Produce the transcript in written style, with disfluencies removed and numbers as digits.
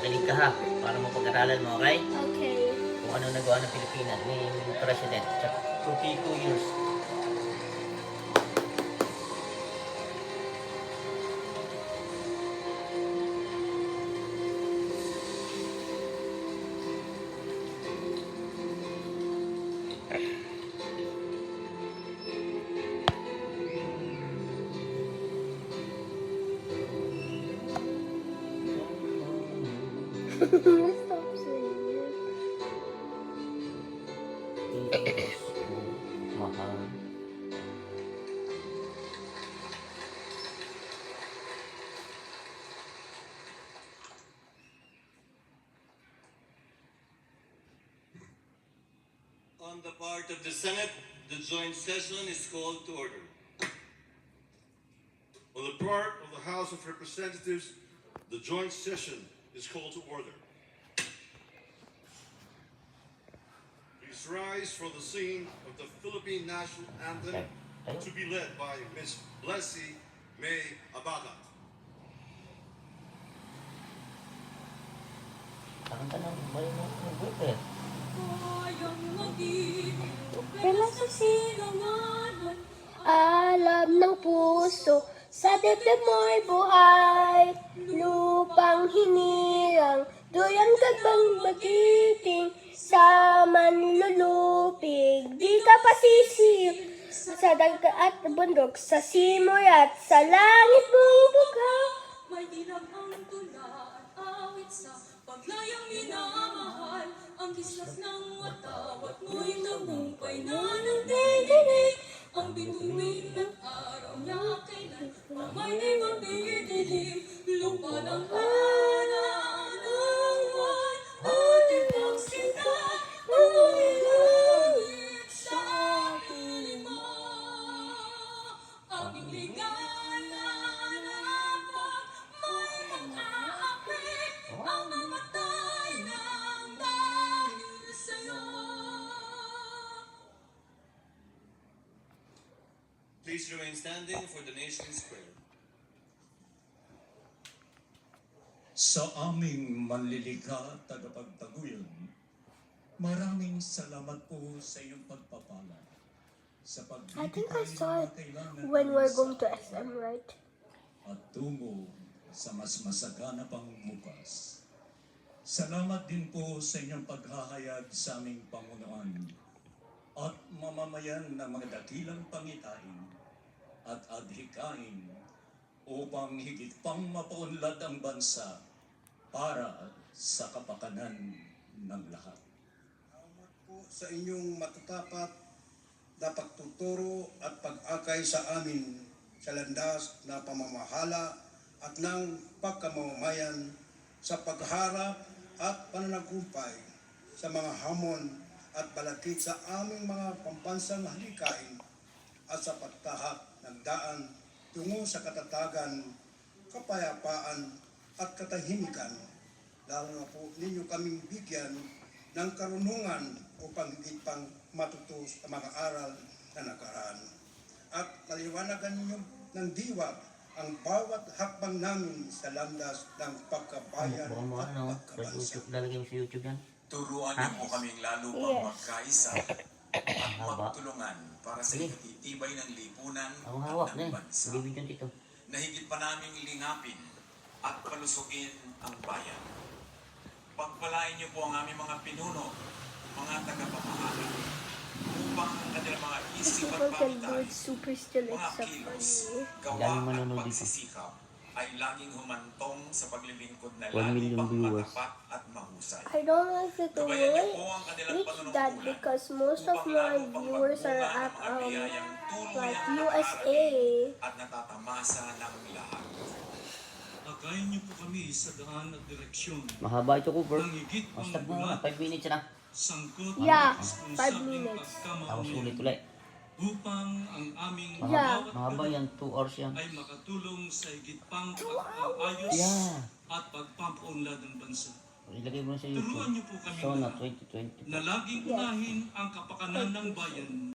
Makinig ka ha, para mapag-aralan mo, okay? Okay. Kung ano nagawa ng Pilipinas ni President sa 52 years. Stop saying Diyos ko, mahal. On the part of the Senate, the joint session is called to order. On the part of the House of Representatives, the joint session is called to order. Please rise for the singing of the Philippine National Anthem to be led by Ms. Blessy May Abagat. Kakanta na ba yung mga boyfriend? Kailan sa silangan, alam ng puso, sa dibdib mo'y buhay, lupang hinirang, duyan ka bang magiting, sa manlulupig, di ka pasisip, sa dagat at bundok, sa simoy at sa langit mong bugha. May dilag ang tula at awit sa paglayang minamahal. Ang kislas ng watawat mo'y tagumpay na nagdidinig. Ang bituin ng araw niya kailan pamay ay magdidilim. Lupa ng kanan ng buwan ating pagsinta. Ang langit sa ating lima. Aming ligaya na pag may mag-aakit. Ang mamatay ng dahil sa'yo. Please remain standing for the nation's prayer. Sa aming manlilikha, tagapagtaguyod, maraming salamat po sa iyong pagpapala. Sa I think I pagbibigay ng saw mga it kailangan when ng we're going to sa SM, kapwa right? at tungo sa mas masagana pang bukas. Salamat din po sa inyong paghahayag sa aming pamunuan at mamamayan ng mga dakilang pangitain at adhikain upang higit pang mapaunlad ang bansa para sa kapakanan ng lahat. Salamat po sa inyong matatapat na pagtuturo at pag-akay sa amin sa landas na pamamahala at ng pagkamamayan sa pagharap at pananagumpay sa mga hamon at balakid sa aming mga pambansang halikain at sa pagtahak ng daan tungo sa katatagan, kapayapaan at katahimikan. Lalo na po ninyo kaming bigyan ng karunungan upang higit pang matuto sa mga aral na nakaraan. At maliwanagan ninyo ng diwa ang bawat hakbang namin sa landas ng pagkabayan Baka mo at ano, pagkabansa. lalagay mo sa YouTube yan. Turuan Ha? niyo po kaming lalo pang Yes. magkaisa at Haba. magtulungan para sa Sige. ikatitibay ng lipunan Ako at hawak na ng eh. bansa. Hindi video dito. Na higit pa naming lingapin at palusugin ang bayan. Pagpalain niyo po ang aming mga pinuno, mga tagapamahala, upang ang kanilang mga isip at People can do pamitan, it super still mga except for kilos, me. gawa Daming at manonood dito. pagsisikap ay laging humantong sa paglilingkod na 1 lalo million pang viewers. matapat at mahusay. I don't know if it will Gabayan niyo po ang kanilang reach that panunungkulan because most of upang my lalo pang viewers are magbunga ng at mga biyayang tuluyang like nakarating USA. at natatamasa ng lahat. Agayin niyo po kami sa daan at direksyon Mahaba ito, Cooper. ng higit pang Basta mo na, bulat, 5 minutes na. sangkot Yeah, at 5 responsableng minutes. Tapos ulit pagkamauyan ulit. upang ang aming Yeah. bawat Mahaba yan, 2 hours yan. ay makatulong sa higit pang pag-aayos Yeah. at pagpapaunlad ng bansa. Ilagay mo na sa Turuan YouTube. niyo po kami Sona lahat 2020. na laging unahin ang kapakanan ng bayan